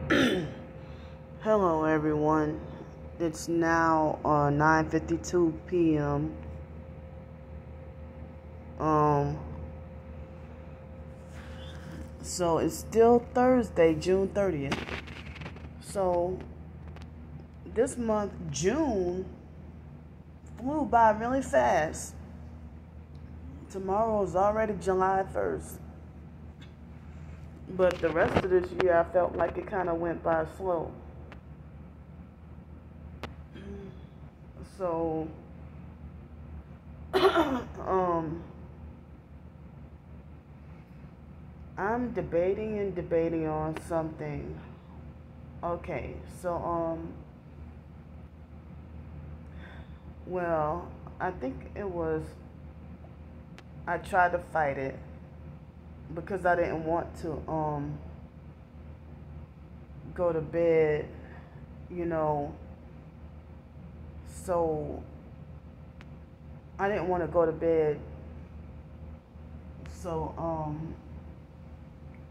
Hello everyone. It's now 9:52 p.m. Um so it's still Thursday, June 30th. So this month, June, flew by really fast. Tomorrow is already July 1st. But the rest of this year I felt like it kind of went by slow. So I'm debating on something. Okay, so well, I think it was I tried to fight it because I didn't want to go to bed, you know. So I didn't want to go to bed so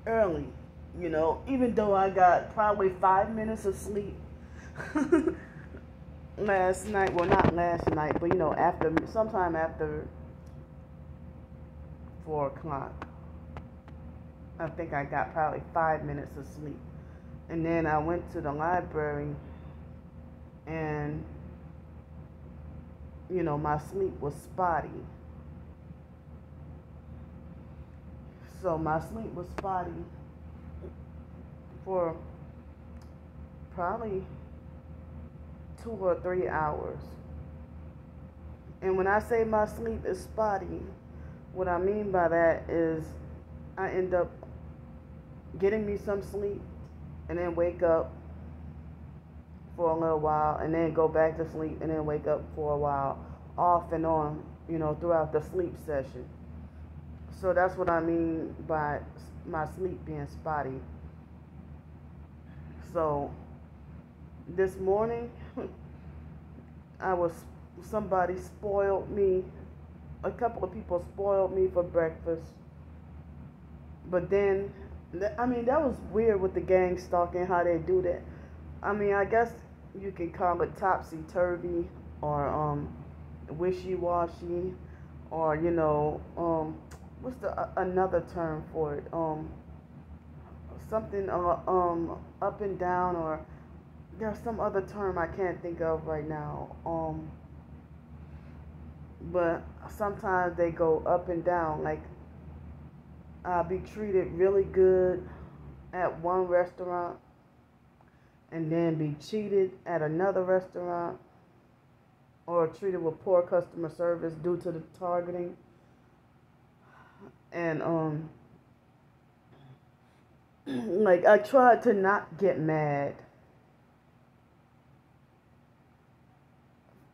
early, even though I got probably 5 minutes of sleep last night. Well, not last night, but sometime after 4 o'clock. I think I got probably 5 minutes of sleep. And then I went to the library and, my sleep was spotty. So my sleep was spotty for probably 2 or 3 hours. And when I say my sleep is spotty, what I mean by that is I end up getting me some sleep and then wake up for a little while and then go back to sleep and then wake up for a while, off and on, throughout the sleep session. So that's what I mean by my sleep being spotty. So this morning, somebody spoiled me. A couple of people spoiled me for breakfast. But then, that was weird with the gang stalking, how they do that. I guess you can call it topsy-turvy or wishy-washy or, what's the another term for it? Something up and down, or there's some other term I can't think of right now. But sometimes they go up and down. Like, I'll be treated really good at one restaurant and then be cheated at another restaurant, or treated with poor customer service due to the targeting. And like, I tried to not get mad,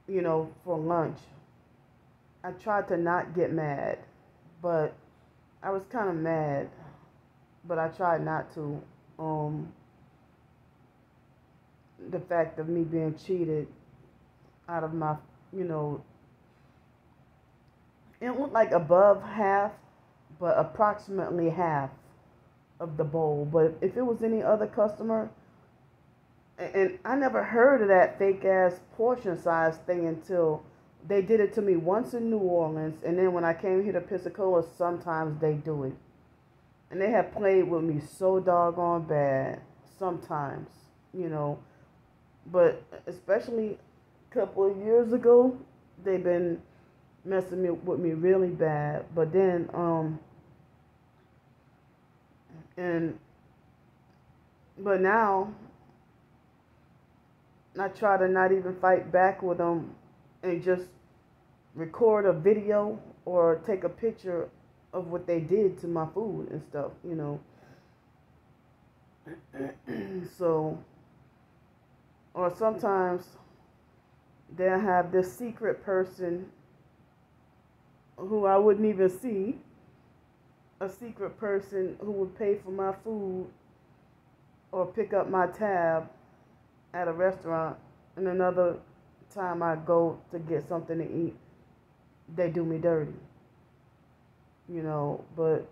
for lunch. I tried to not get mad, but I was kind of mad, but I tried not to. The fact of me being cheated out of my, it looked like above half, but approximately half of the bowl. But if it was any other customer, and I never heard of that fake ass portion size thing until they did it to me once in New Orleans, and then when I came here to Pensacola, sometimes they do it. And they have played with me so doggone bad sometimes, But especially a couple of years ago, they've been messing with me really bad. But then, but now, I try to not even fight back with them and just record a video or take a picture of what they did to my food and stuff, So, or sometimes they'll have this secret person who I wouldn't even see, a secret person who would pay for my food or pick up my tab at a restaurant, and another time I go to get something to eat, they do me dirty. But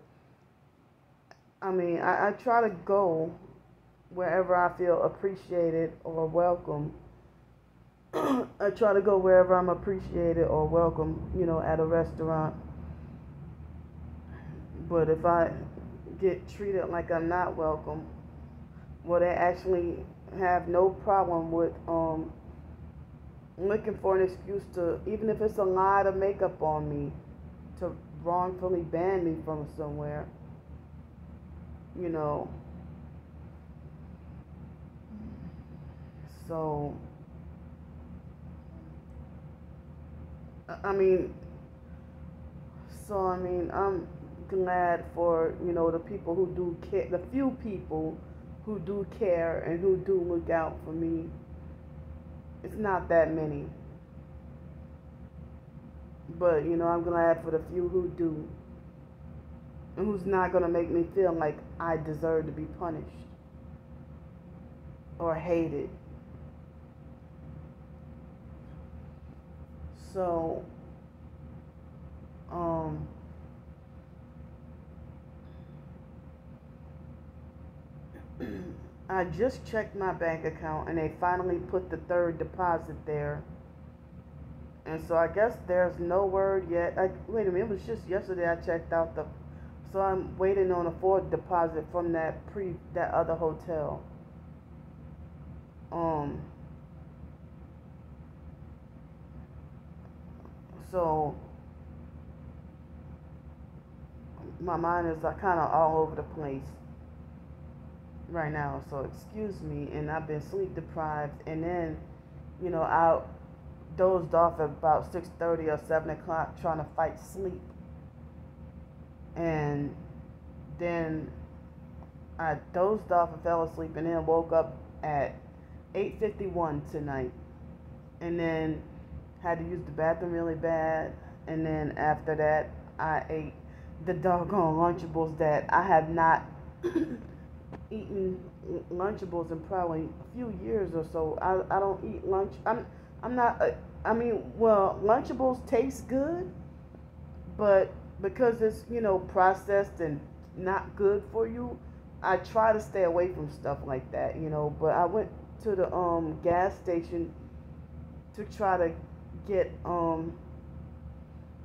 I try to go wherever I feel appreciated or welcome. I try to go wherever I'm appreciated or welcome, at a restaurant. But if I get treated like I'm not welcome, well, they actually have no problem with looking for an excuse to, even if it's a lie to make up on me, to wrongfully ban me from somewhere. So, I mean, I'm glad for, the people who do care, the few people who do care and who do look out for me. It's not that many. But, I'm glad for the few who do. And who's not going to make me feel like I deserve to be punished or hated. So, I just checked my bank account and they finally put the third deposit there. And so I guess there's no word yet. Wait a minute, it was just yesterday I checked out so I'm waiting on a fourth deposit from that other hotel. So my mind is kind of all over the place right now, so excuse me. And I've been sleep deprived, and then I dozed off at about 6:30 or 7 o'clock trying to fight sleep, and then I dozed off and fell asleep, and then woke up at 8:51 tonight, and then had to use the bathroom really bad, and then after that I ate the doggone Lunchables that I have not eaten Lunchables in probably a few years or so. I don't eat lunch. I'm not. Well, Lunchables taste good, but because it's processed and not good for you, I try to stay away from stuff like that. But I went to the gas station to try to get a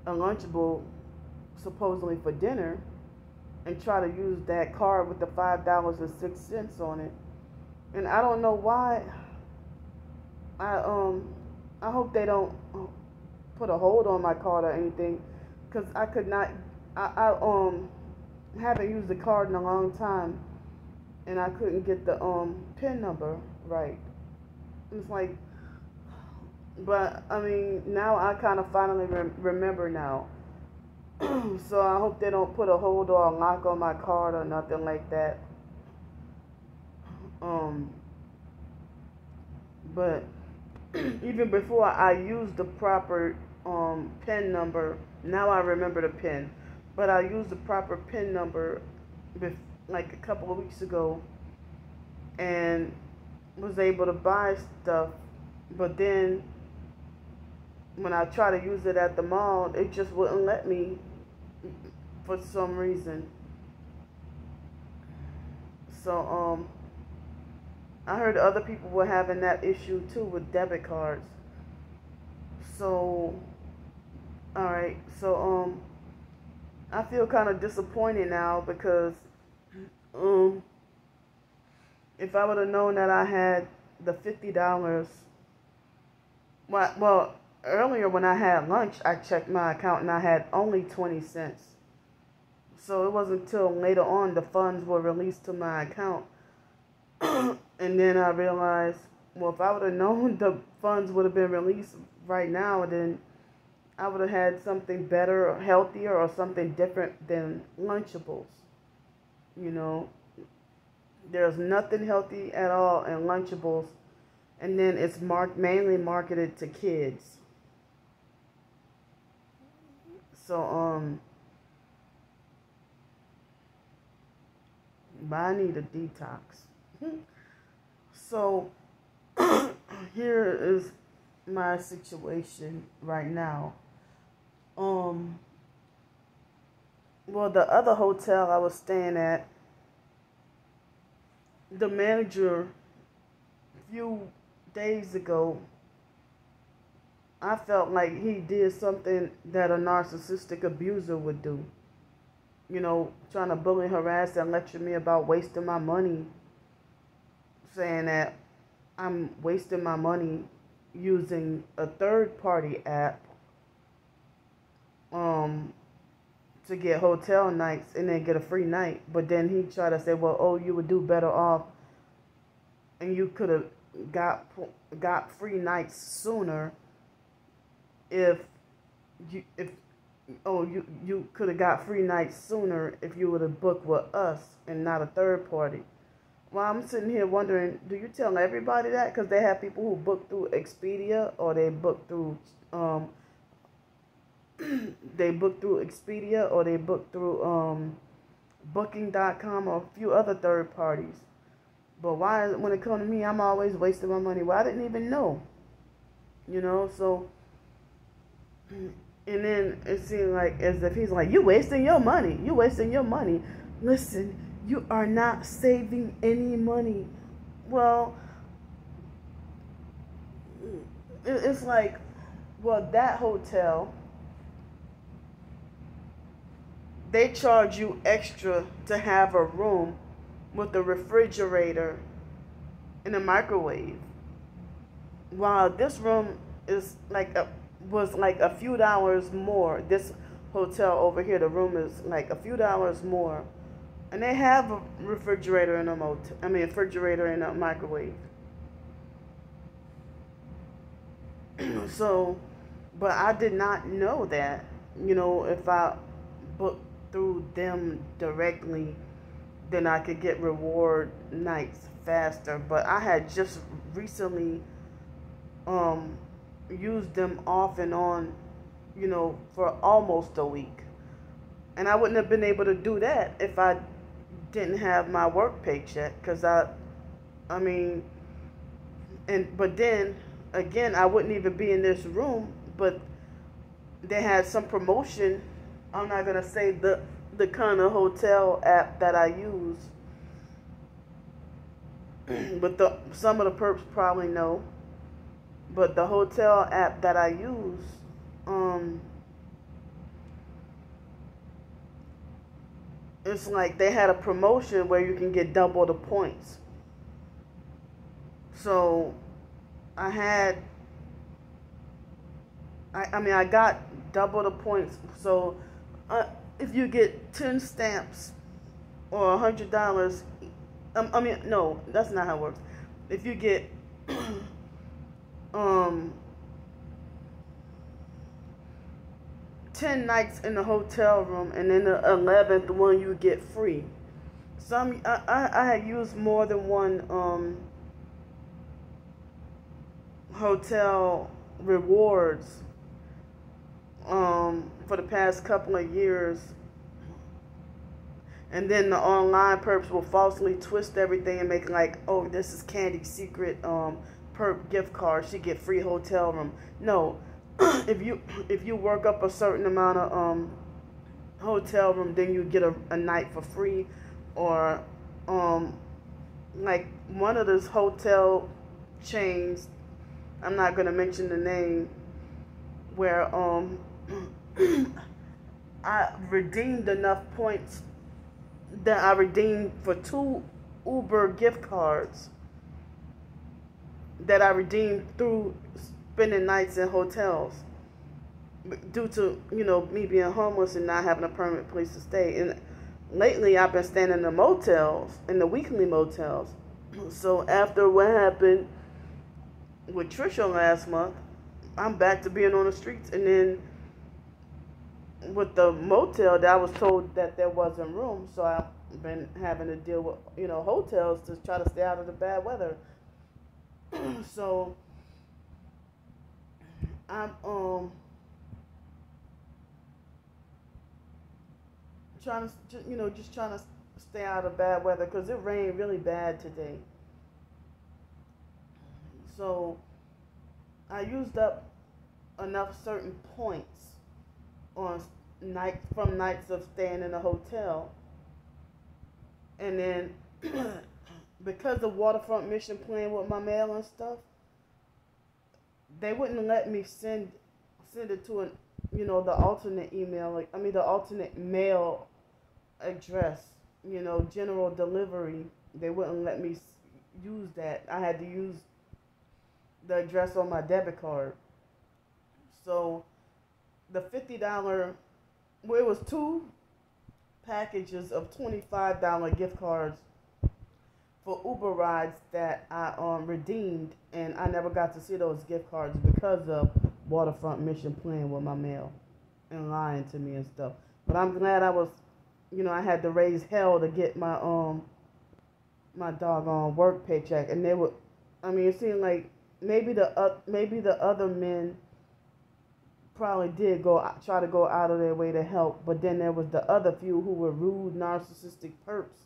Lunchable supposedly for dinner, and try to use that card with the $5.06 on it. And I don't know why. I hope they don't put a hold on my card or anything, because I could not. I haven't used the card in a long time, and I couldn't get the PIN number right. It's like, but now I kind of finally remember now. So I hope they don't put a hold or a lock on my card or nothing like that. But even before I used the proper PIN number, now I remember the PIN. But I used the proper PIN number like a couple of weeks ago, and was able to buy stuff. But then when I try to use it at the mall, it just wouldn't let me for some reason. So I heard other people were having that issue too with debit cards. So alright, so I feel kind of disappointed now, because if I would have known that I had the $50, well, earlier when I had lunch, I checked my account and I had only 20 cents. So it wasn't until later on the funds were released to my account. And then I realized, well, if I would have known the funds would have been released right now, then I would have had something better or healthier or something different than Lunchables. There's nothing healthy at all in Lunchables. And then it's mainly marketed to kids. So, but I need a detox. So, here is my situation right now. Well, the other hotel I was staying at, the manager a few days ago, I felt like he did something that a narcissistic abuser would do. You know, trying to bully, harass, and lecture me about wasting my money, saying that I'm wasting my money using a third-party app to get hotel nights and then get a free night. But then he tried to say, well, oh, you would do better off and you could have got free nights sooner if you could have got free nights sooner if you would have booked with us and not a third party. Well, I'm sitting here wondering, do you tell everybody that? Because they have people who book through Expedia, or they book through Expedia, or they book through Booking.com, or a few other third parties. But why, when it comes to me, I'm always wasting my money? Well, I didn't even know. You know, so, and then it seemed like as if he's like, you wasting your money. You wasting your money. Listen, you are not saving any money. Well, it's like, well, that hotel, they charge you extra to have a room with a refrigerator and a microwave. While this room is was like a few dollars more. This hotel over here, the room is like a few dollars more. And they have a refrigerator and refrigerator and a microwave. So, but I did not know that. You know, if I booked through them directly, then I could get reward nights faster. But I had just recently used them off and on, you know, for almost a week. And I wouldn't have been able to do that if I didn't have my work paycheck. Because but then again, I wouldn't even be in this room. But they had some promotion. I'm not going to say the kind of hotel app that I use. But some of the perps probably know. But the hotel app that I use, it's like they had a promotion where you can get double the points. So I got double the points. So if you get 10 stamps or $100, no, that's not how it works. If you get 10 nights in the hotel room, and then the 11th one you get free. I had used more than one hotel rewards for the past couple of years, and then the online perps will falsely twist everything and make it like, oh, this is Candy's secret perp gift card. She get free hotel room. No. If you work up a certain amount of hotel room, then you get a night for free. Or like one of those hotel chains, I'm not going to mention the name, where I redeemed enough points that I redeemed for 2 Uber gift cards that I redeemed through spending nights in hotels due to, you know, me being homeless and not having a permanent place to stay. And lately I've been staying in the motels, in the weekly motels. So after what happened with Trisha last month, I'm back to being on the streets. And then with the motel, I was told that there wasn't room, so I've been having to deal with, you know, hotels to try to stay out of the bad weather. So I'm trying to, you know, just trying to stay out of bad weather, because it rained really bad today. So I used up enough certain points on from nights of staying in a hotel, and then because the Waterfront Mission playing with my mail and stuff, they wouldn't let me send it to an, the alternate email, the alternate mail address, general delivery. They wouldn't let me use that. I had to use the address on my debit card. So the $50, well, it was 2 packages of $25 gift cards for Uber rides that I redeemed, and I never got to see those gift cards because of Waterfront Mission playing with my mail and lying to me and stuff. But I'm glad I was, I had to raise hell to get my my doggone work paycheck, and they would. It seemed like maybe the other men probably did try to go out of their way to help, but then there was the other few who were rude, narcissistic perps,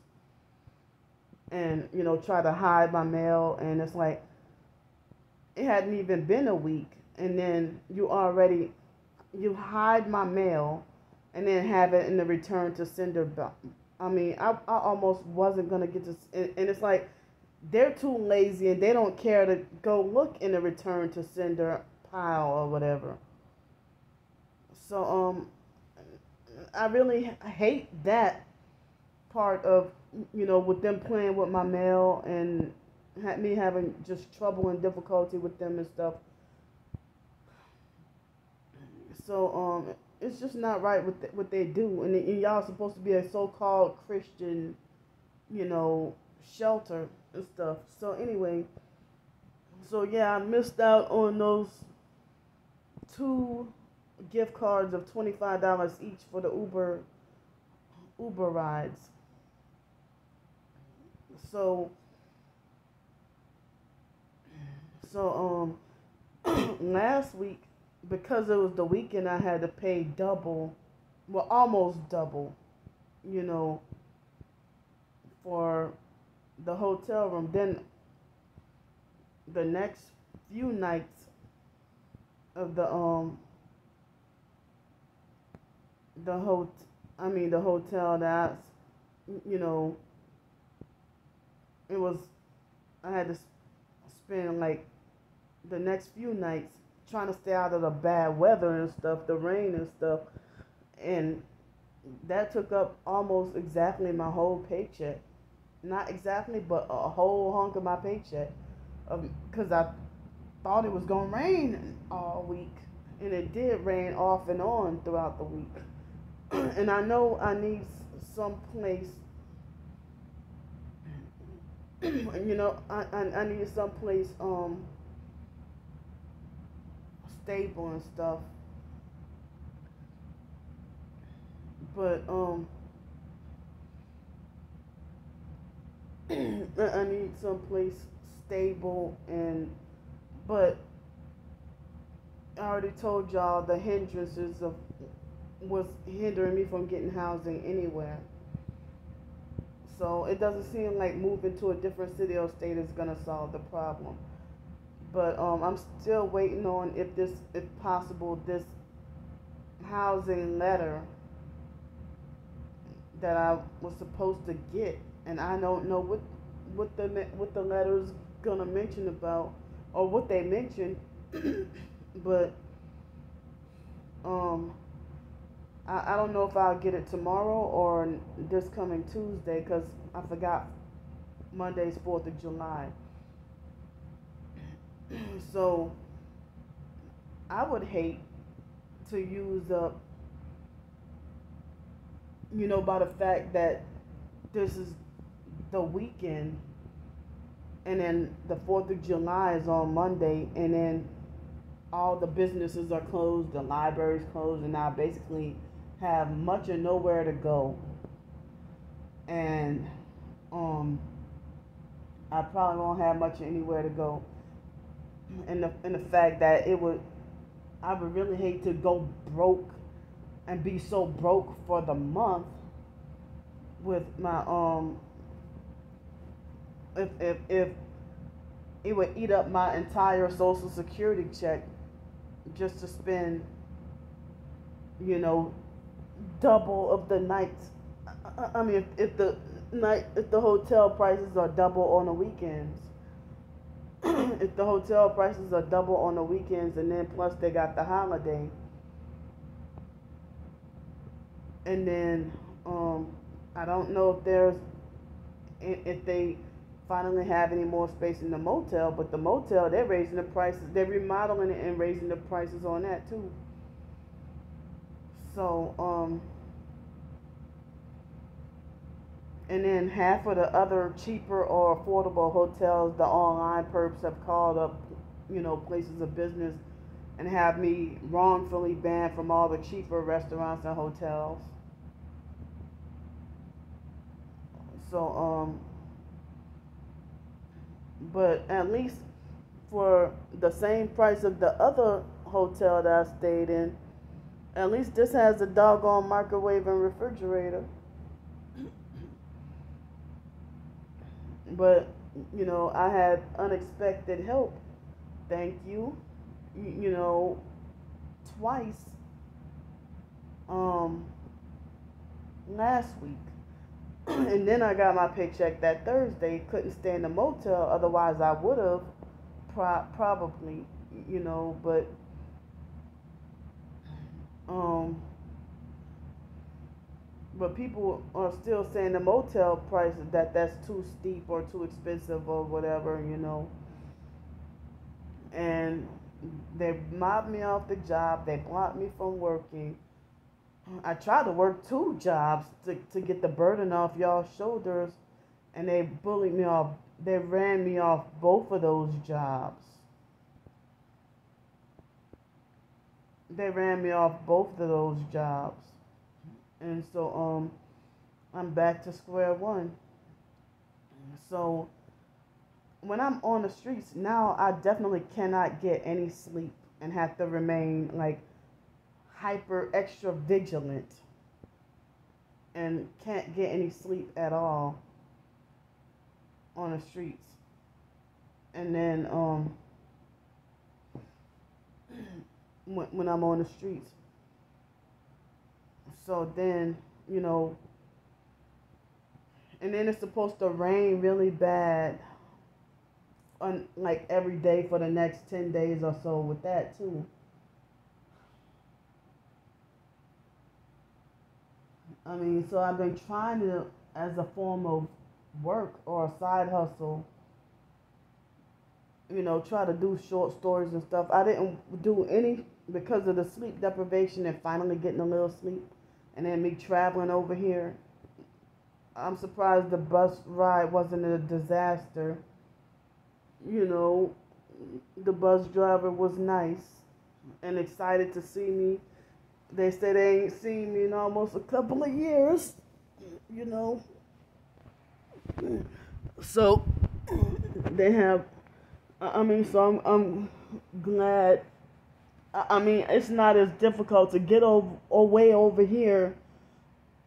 and try to hide my mail. And it's like it hadn't even been a week, and then you hide my mail and then have it in the return to sender. I almost wasn't gonna get to, and it's like they're too lazy and they don't care to go look in the return to sender pile or whatever. So I really hate that part of, with them playing with my mail and me having just trouble and difficulty with them and stuff. So it's just not right what they do, and y'all supposed to be a so-called Christian, shelter and stuff. So anyway, yeah, I missed out on those 2 gift cards of $25 each for the Uber rides. So last week, because it was the weekend, I had to pay double, well, almost double, for the hotel room. Then the next few nights of the hotel that I had to spend like the next few nights trying to stay out of the bad weather and stuff, the rain and stuff, and that took up almost exactly my whole paycheck. Not exactly, but a whole hunk of my paycheck, because I thought it was gonna rain all week, and it did rain off and on throughout the week. And I know I need some place, I needed some place stable and stuff, but I need some place stable, but I already told y'all the hindrances was hindering me from getting housing anywhere. So it doesn't seem like moving to a different city or state is gonna solve the problem. But I'm still waiting on if possible, this housing letter that I was supposed to get, and I don't know what the letter is gonna mention about, or what they mentioned. But I don't know if I'll get it tomorrow or this coming Tuesday, because I forgot Monday's 4th of July. So I would hate to use up, by the fact that this is the weekend, and then the 4th of July is on Monday, and then all the businesses are closed, the library's closed, and I basically have much or nowhere to go. And I probably won't have much anywhere to go. And the fact that I would really hate to go broke and be so broke for the month with my if it would eat up my entire Social Security check just to spend, double of the nights. If like if the hotel prices are double on the weekends. If the hotel prices are double on the weekends, and then plus they got the holiday, and then I don't know if they finally have any more space in the motel, but the motel, they're raising the prices, they're remodeling it and raising the prices on that too. So and then half of the other cheaper or affordable hotels, the online perps have called up, places of business and have me wrongfully banned from all the cheaper restaurants and hotels. So, but at least for the same price of the other hotel that I stayed in, at least this has a doggone microwave and refrigerator. But, I had unexpected help. Thank you. Twice last week. And then I got my paycheck that Thursday. Couldn't stay in the motel, otherwise I would have probably, but but people are still saying the motel prices that's too steep or too expensive or whatever, and they mobbed me off the job. They blocked me from working. I tried to work 2 jobs to get the burden off y'all's shoulders, and they bullied me off. They ran me off both of those jobs. They ran me off both of those jobs. And so I'm back to square one. So when I'm on the streets now, I definitely cannot get any sleep and have to remain like hyper extra vigilant and can't get any sleep at all on the streets. And then when I'm on the streets, so then and then it's supposed to rain really bad like every day for the next 10 days or so with that too. I mean, so I've been trying to, as a form of work or a side hustle, try to do short stories and stuff. I didn't do any because of the sleep deprivation and finally getting a little sleep, and then me traveling over here. I'm surprised the bus ride wasn't a disaster. The bus driver was nice and excited to see me. They said they ain't seen me in almost a couple of years, So they have, so I'm glad. It's not as difficult to get away over here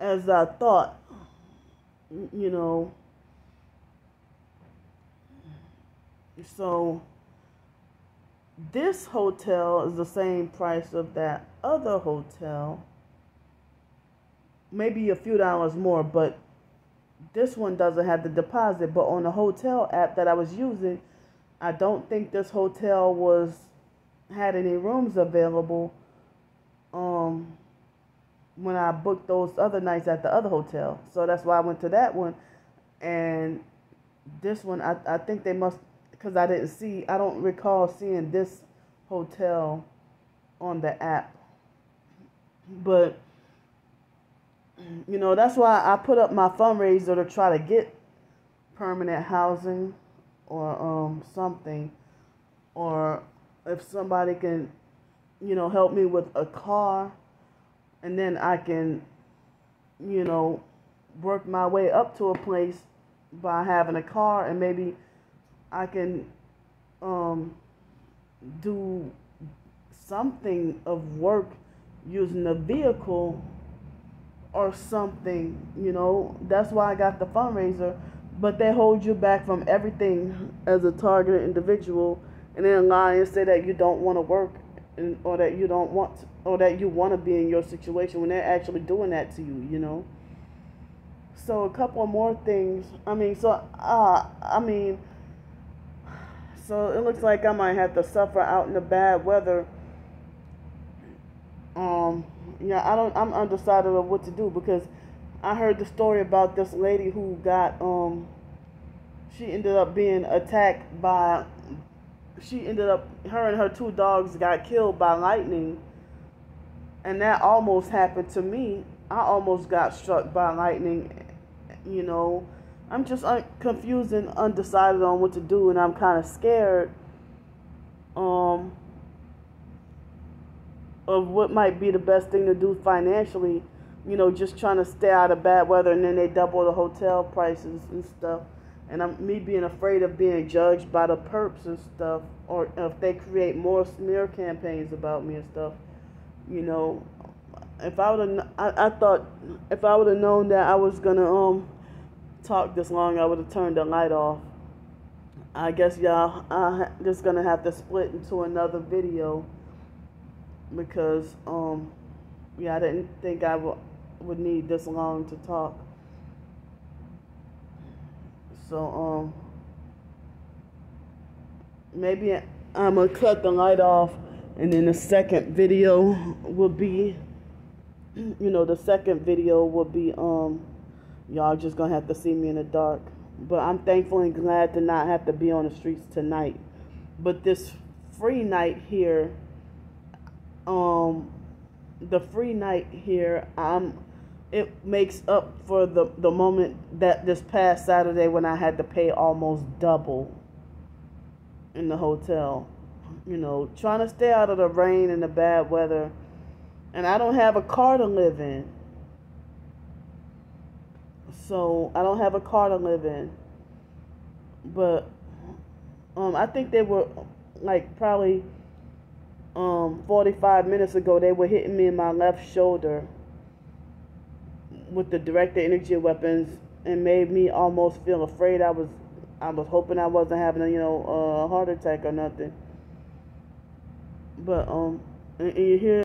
as I thought, So this hotel is the same price of that other hotel, maybe a few dollars more, but this one doesn't have the deposit. But on the hotel app that I was using, I don't think this hotel had any rooms available when I booked those other nights at the other hotel. So that's why I went to that one. And this one, I think they must, because I don't recall seeing this hotel on the app. But, that's why I put up my fundraiser to try to get permanent housing or something. Or if somebody can, help me with a car, and then I can, work my way up to a place by having a car, and maybe I can do something of work using a vehicle or something, That's why I got the fundraiser. But they hold you back from everything as a targeted individual, and then lie and say that you don't want to work, or that you don't want, or that you want to be in your situation when they're actually doing that to you, So a couple more things. So it looks like I might have to suffer out in the bad weather. Yeah, I'm undecided of what to do, because I heard the story about this lady who got she ended up being attacked by her and her two dogs got killed by lightning, and that almost happened to me. I almost got struck by lightning. I'm just confused and undecided on what to do, and I'm kind of scared of what might be the best thing to do financially. Just trying to stay out of bad weather, and then they double the hotel prices and stuff. And me being afraid of being judged by the perps and stuff, or if they create more smear campaigns about me and stuff. If I would have, I thought if I would have known that I was gonna talk this long, I would have turned the light off. I guess y'all, I'm just gonna have to split into another video, because yeah, I didn't think I would need this long to talk. So maybe I'm gonna cut the light off, and then the second video will be, y'all just gonna have to see me in the dark. But I'm thankful and glad to not have to be on the streets tonight. But this free night here, it makes up for the moment that this past Saturday when I had to pay almost double in the hotel. Trying to stay out of the rain and the bad weather. And I don't have a car to live in. So I don't have a car to live in. But I think they were like probably 45 minutes ago, they were hitting me in my left shoulder with the directed energy weapons, and made me almost feel afraid. I was hoping I wasn't having a heart attack or nothing. But and you hear